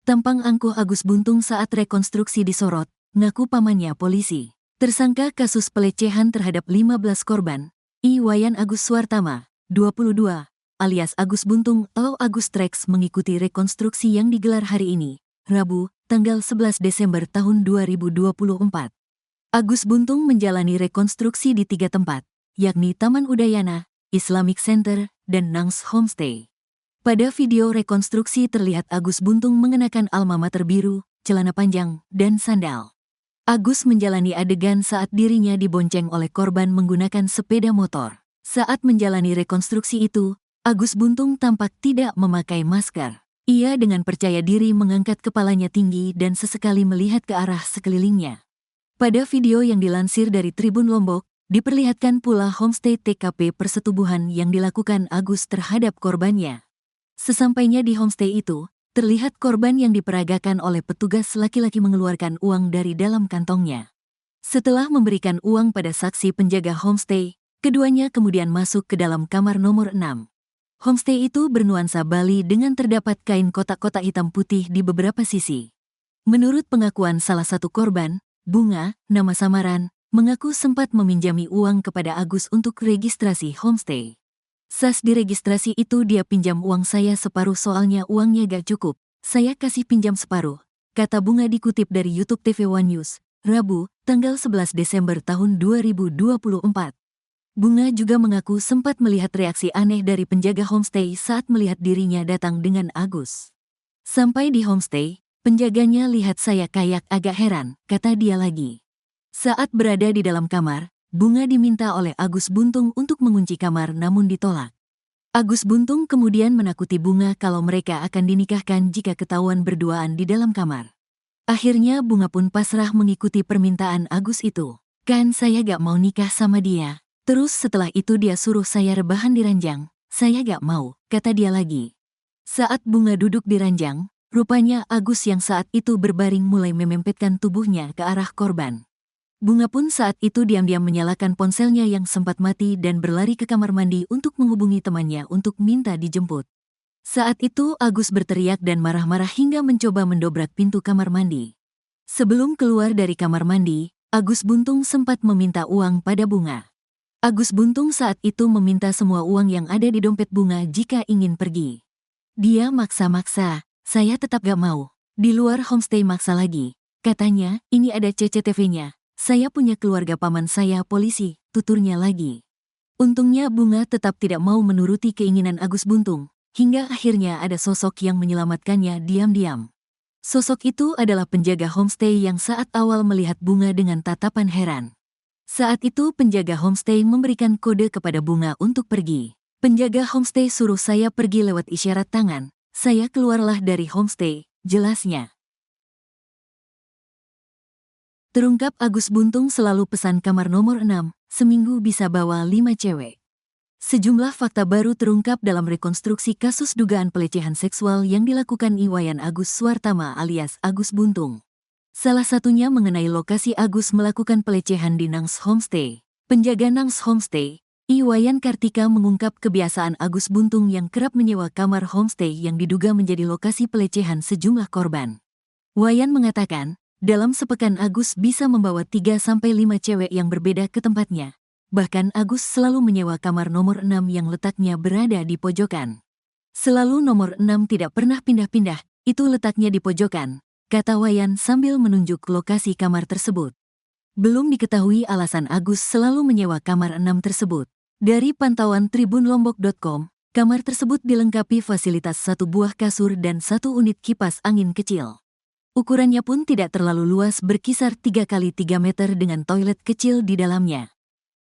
Tampang angkuh Agus Buntung saat rekonstruksi disorot, ngaku pamannya polisi. Tersangka kasus pelecehan terhadap 15 korban, Iwayan Agus Suartama, 22, alias Agus Buntung atau Agus Trax mengikuti rekonstruksi yang digelar hari ini, Rabu, tanggal 11 Desember tahun 2024. Agus Buntung menjalani rekonstruksi di 3 tempat, yakni Taman Udayana, Islamic Center, dan Nangs Homestay. Pada video rekonstruksi terlihat Agus Buntung mengenakan alma mater biru, celana panjang, dan sandal. Agus menjalani adegan saat dirinya dibonceng oleh korban menggunakan sepeda motor. Saat menjalani rekonstruksi itu, Agus Buntung tampak tidak memakai masker. Ia dengan percaya diri mengangkat kepalanya tinggi dan sesekali melihat ke arah sekelilingnya. Pada video yang dilansir dari Tribun Lombok, diperlihatkan pula homestay TKP persetubuhan yang dilakukan Agus terhadap korbannya. Sesampainya di homestay itu, terlihat korban yang diperagakan oleh petugas laki-laki mengeluarkan uang dari dalam kantongnya. Setelah memberikan uang pada saksi penjaga homestay, keduanya kemudian masuk ke dalam kamar nomor 6. Homestay itu bernuansa Bali dengan terdapat kain kotak-kotak hitam putih di beberapa sisi. Menurut pengakuan salah satu korban, Bunga, nama samaran, mengaku sempat meminjami uang kepada Agus untuk registrasi homestay. Sas di registrasi itu dia pinjam uang saya separuh soalnya uangnya gak cukup, saya kasih pinjam separuh, kata Bunga dikutip dari YouTube TV One News, Rabu, tanggal 11 Desember tahun 2024. Bunga juga mengaku sempat melihat reaksi aneh dari penjaga homestay saat melihat dirinya datang dengan Agus. Sampai di homestay, penjaganya lihat saya kayak agak heran, kata dia lagi. Saat berada di dalam kamar, Bunga diminta oleh Agus Buntung untuk mengunci kamar namun ditolak. Agus Buntung kemudian menakuti Bunga kalau mereka akan dinikahkan jika ketahuan berduaan di dalam kamar. Akhirnya Bunga pun pasrah mengikuti permintaan Agus itu. Kan saya gak mau nikah sama dia. Terus setelah itu dia suruh saya rebahan di ranjang. Saya gak mau, kata dia lagi. Saat Bunga duduk di ranjang, rupanya Agus yang saat itu berbaring mulai memempetkan tubuhnya ke arah korban. Bunga pun saat itu diam-diam menyalakan ponselnya yang sempat mati dan berlari ke kamar mandi untuk menghubungi temannya untuk minta dijemput. Saat itu Agus berteriak dan marah-marah hingga mencoba mendobrak pintu kamar mandi. Sebelum keluar dari kamar mandi, Agus Buntung sempat meminta uang pada Bunga. Agus Buntung saat itu meminta semua uang yang ada di dompet Bunga jika ingin pergi. Dia maksa-maksa, saya tetap gak mau. Di luar homestay maksa lagi. Katanya, ini ada CCTV-nya. Saya punya keluarga paman saya polisi, tuturnya lagi. Untungnya Bunga tetap tidak mau menuruti keinginan Agus Buntung, hingga akhirnya ada sosok yang menyelamatkannya diam-diam. Sosok itu adalah penjaga homestay yang saat awal melihat Bunga dengan tatapan heran. Saat itu penjaga homestay memberikan kode kepada Bunga untuk pergi. Penjaga homestay suruh saya pergi lewat isyarat tangan, saya keluarlah dari homestay, jelasnya. Terungkap Agus Buntung selalu pesan kamar nomor 6, seminggu bisa bawa 5 cewek. Sejumlah fakta baru terungkap dalam rekonstruksi kasus dugaan pelecehan seksual yang dilakukan Iwayan Agus Suartama alias Agus Buntung. Salah satunya mengenai lokasi Agus melakukan pelecehan di Nangs Homestay. Penjaga Nangs Homestay, Iwayan Kartika mengungkap kebiasaan Agus Buntung yang kerap menyewa kamar homestay yang diduga menjadi lokasi pelecehan sejumlah korban. Wayan mengatakan, dalam sepekan Agus bisa membawa 3-5 cewek yang berbeda ke tempatnya. Bahkan Agus selalu menyewa kamar nomor 6 yang letaknya berada di pojokan. Selalu nomor 6 tidak pernah pindah-pindah, itu letaknya di pojokan, kata Wayan sambil menunjuk lokasi kamar tersebut. Belum diketahui alasan Agus selalu menyewa kamar 6 tersebut. Dari pantauan tribunlombok.com, kamar tersebut dilengkapi fasilitas 1 buah kasur dan 1 unit kipas angin kecil. Ukurannya pun tidak terlalu luas berkisar 3x3 meter dengan toilet kecil di dalamnya.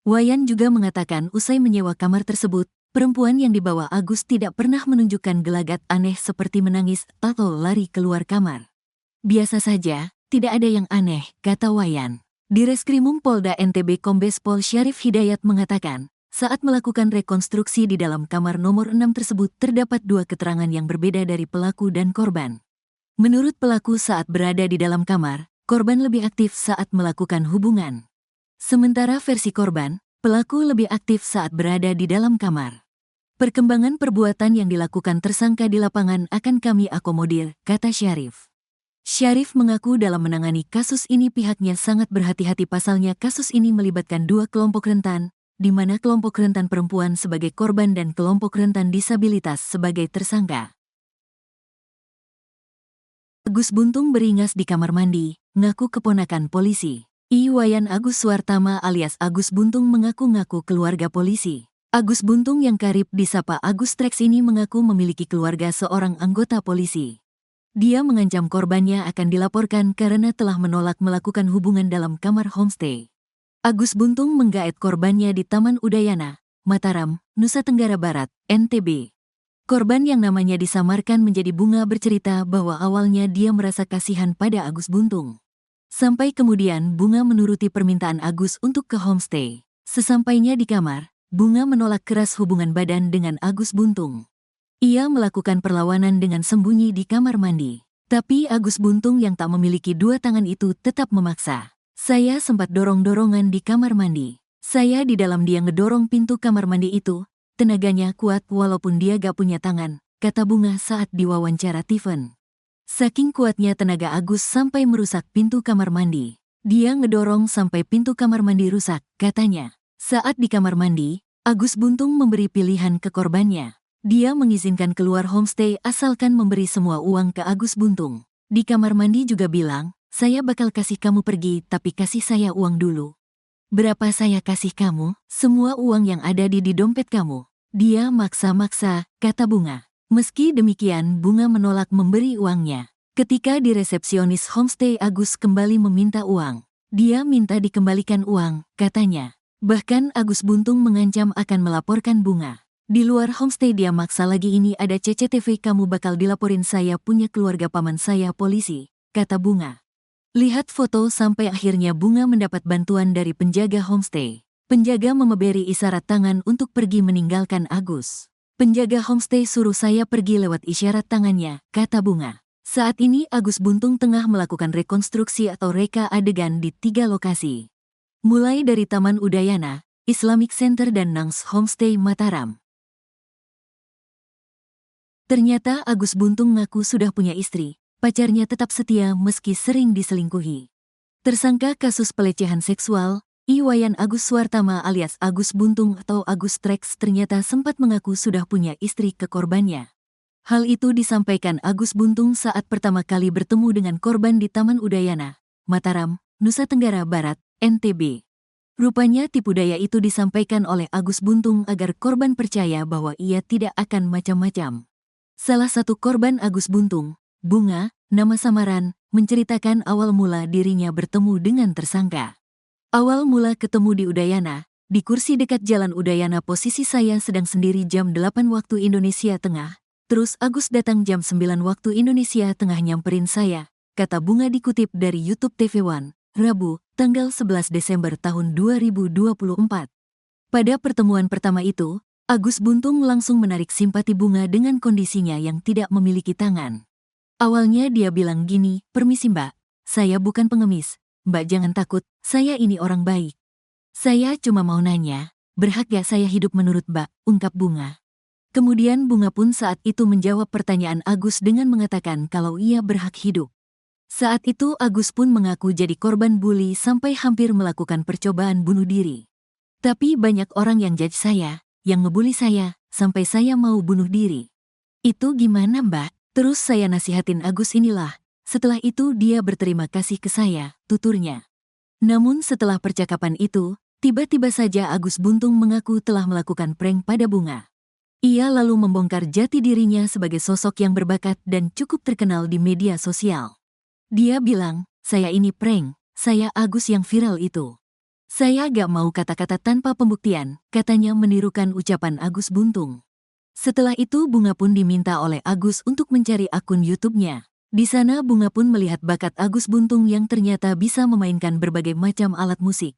Wayan juga mengatakan usai menyewa kamar tersebut, perempuan yang dibawa Agus tidak pernah menunjukkan gelagat aneh seperti menangis atau lari keluar kamar. Biasa saja, tidak ada yang aneh, kata Wayan. Di Reskrimum Polda NTB Kombes Pol Syarif Hidayat mengatakan, saat melakukan rekonstruksi di dalam kamar nomor 6 tersebut terdapat 2 keterangan yang berbeda dari pelaku dan korban. Menurut pelaku saat berada di dalam kamar, korban lebih aktif saat melakukan hubungan. Sementara versi korban, pelaku lebih aktif saat berada di dalam kamar. Perkembangan perbuatan yang dilakukan tersangka di lapangan akan kami akomodir, kata Syarif. Syarif mengaku dalam menangani kasus ini pihaknya sangat berhati-hati, pasalnya kasus ini melibatkan dua kelompok rentan, di mana kelompok rentan perempuan sebagai korban dan kelompok rentan disabilitas sebagai tersangka. Agus Buntung beringas di kamar mandi, ngaku keponakan polisi. Iwayan Agus Suartama alias Agus Buntung mengaku-ngaku keluarga polisi. Agus Buntung yang karib disapa Agus Trax ini mengaku memiliki keluarga seorang anggota polisi. Dia mengancam korbannya akan dilaporkan karena telah menolak melakukan hubungan dalam kamar homestay. Agus Buntung menggaet korbannya di Taman Udayana, Mataram, Nusa Tenggara Barat, NTB. Korban yang namanya disamarkan menjadi Bunga bercerita bahwa awalnya dia merasa kasihan pada Agus Buntung. Sampai kemudian Bunga menuruti permintaan Agus untuk ke homestay. Sesampainya di kamar, Bunga menolak keras hubungan badan dengan Agus Buntung. Ia melakukan perlawanan dengan sembunyi di kamar mandi. Tapi Agus Buntung yang tak memiliki dua tangan itu tetap memaksa. Saya sempat dorong-dorongan di kamar mandi. Saya di dalam, dia ngedorong pintu kamar mandi itu. Tenaganya kuat walaupun dia gak punya tangan, kata Bunga saat diwawancara Tiffen. Saking kuatnya tenaga Agus sampai merusak pintu kamar mandi. Dia ngedorong sampai pintu kamar mandi rusak, katanya. Saat di kamar mandi, Agus Buntung memberi pilihan ke korbannya. Dia mengizinkan keluar homestay asalkan memberi semua uang ke Agus Buntung. Di kamar mandi juga bilang, saya bakal kasih kamu pergi tapi kasih saya uang dulu. Berapa saya kasih kamu? Semua uang yang ada di dompet kamu. Dia maksa-maksa, kata Bunga. Meski demikian, Bunga menolak memberi uangnya. Ketika di resepsionis homestay, Agus kembali meminta uang. Dia minta dikembalikan uang, katanya. Bahkan Agus Buntung mengancam akan melaporkan Bunga. Di luar homestay dia maksa lagi, ini ada CCTV, kamu bakal dilaporin, saya punya keluarga, paman saya polisi, kata Bunga. Lihat foto sampai akhirnya Bunga mendapat bantuan dari penjaga homestay. Penjaga memberi isyarat tangan untuk pergi meninggalkan Agus. Penjaga homestay suruh saya pergi lewat isyarat tangannya, kata Bunga. Saat ini Agus Buntung tengah melakukan rekonstruksi atau reka adegan di 3 lokasi. Mulai dari Taman Udayana, Islamic Center dan Nangs Homestay Mataram. Ternyata Agus Buntung ngaku sudah punya istri. Pacarnya tetap setia meski sering diselingkuhi. Tersangka kasus pelecehan seksual, Iwayan Agus Suartama alias Agus Buntung atau Agus Trax ternyata sempat mengaku sudah punya istri ke korbannya. Hal itu disampaikan Agus Buntung saat pertama kali bertemu dengan korban di Taman Udayana, Mataram, Nusa Tenggara Barat, NTB. Rupanya tipu daya itu disampaikan oleh Agus Buntung agar korban percaya bahwa ia tidak akan macam-macam. Salah satu korban Agus Buntung, Bunga, nama samaran, menceritakan awal mula dirinya bertemu dengan tersangka. Awal mula ketemu di Udayana, di kursi dekat Jalan Udayana, posisi saya sedang sendiri jam 8 waktu Indonesia Tengah, terus Agus datang jam 9 waktu Indonesia Tengah nyamperin saya, kata Bunga dikutip dari YouTube TV One, Rabu, tanggal 11 Desember tahun 2024. Pada pertemuan pertama itu, Agus Buntung langsung menarik simpati Bunga dengan kondisinya yang tidak memiliki tangan. Awalnya dia bilang gini, permisi mbak, saya bukan pengemis, mbak jangan takut, saya ini orang baik. Saya cuma mau nanya, berhak gak saya hidup menurut mbak, ungkap Bunga. Kemudian Bunga pun saat itu menjawab pertanyaan Agus dengan mengatakan kalau ia berhak hidup. Saat itu Agus pun mengaku jadi korban bully sampai hampir melakukan percobaan bunuh diri. Tapi banyak orang yang judge saya, yang ngebully saya, sampai saya mau bunuh diri. Itu gimana mbak? Terus saya nasihatin Agus inilah, setelah itu dia berterima kasih ke saya, tuturnya. Namun setelah percakapan itu, tiba-tiba saja Agus Buntung mengaku telah melakukan prank pada Bunga. Ia lalu membongkar jati dirinya sebagai sosok yang berbakat dan cukup terkenal di media sosial. Dia bilang, saya ini prank, saya Agus yang viral itu. Saya gak mau kata-kata tanpa pembuktian, katanya menirukan ucapan Agus Buntung. Setelah itu Bunga pun diminta oleh Agus untuk mencari akun YouTube-nya. Di sana Bunga pun melihat bakat Agus Buntung yang ternyata bisa memainkan berbagai macam alat musik.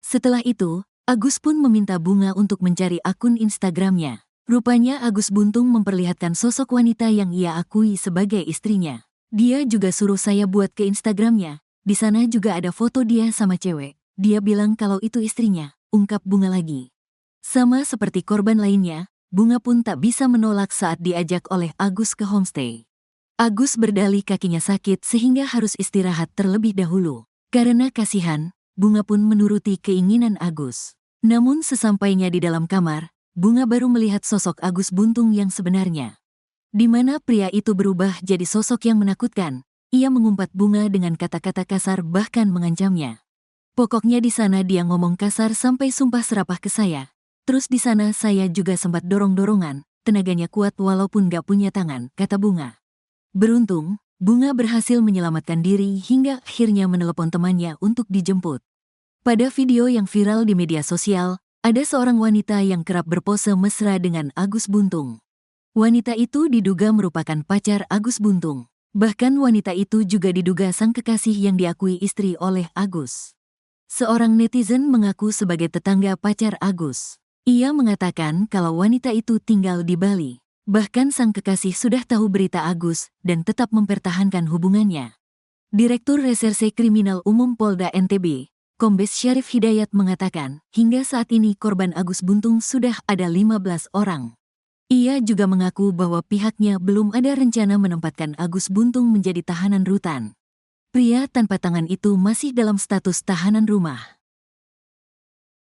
Setelah itu, Agus pun meminta Bunga untuk mencari akun Instagram-nya. Rupanya Agus Buntung memperlihatkan sosok wanita yang ia akui sebagai istrinya. Dia juga suruh saya buat ke Instagram-nya. Di sana juga ada foto dia sama cewek. Dia bilang kalau itu istrinya, ungkap Bunga lagi. Sama seperti korban lainnya, Bunga pun tak bisa menolak saat diajak oleh Agus ke homestay. Agus berdalih kakinya sakit sehingga harus istirahat terlebih dahulu. Karena kasihan, Bunga pun menuruti keinginan Agus. Namun sesampainya di dalam kamar, Bunga baru melihat sosok Agus Buntung yang sebenarnya. Di mana pria itu berubah jadi sosok yang menakutkan. Ia mengumpat Bunga dengan kata-kata kasar bahkan mengancamnya. Pokoknya di sana dia ngomong kasar sampai sumpah serapah ke saya. Terus di sana saya juga sempat dorong-dorongan, tenaganya kuat walaupun gak punya tangan, kata Bunga. Beruntung, Bunga berhasil menyelamatkan diri hingga akhirnya menelepon temannya untuk dijemput. Pada video yang viral di media sosial, ada seorang wanita yang kerap berpose mesra dengan Agus Buntung. Wanita itu diduga merupakan pacar Agus Buntung. Bahkan wanita itu juga diduga sang kekasih yang diakui istri oleh Agus. Seorang netizen mengaku sebagai tetangga pacar Agus. Ia mengatakan kalau wanita itu tinggal di Bali. Bahkan sang kekasih sudah tahu berita Agus dan tetap mempertahankan hubungannya. Direktur Reserse Kriminal Umum Polda NTB, Kombes Syarif Hidayat mengatakan, hingga saat ini korban Agus Buntung sudah ada 15 orang. Ia juga mengaku bahwa pihaknya belum ada rencana menempatkan Agus Buntung menjadi tahanan rutan. Pria tanpa tangan itu masih dalam status tahanan rumah.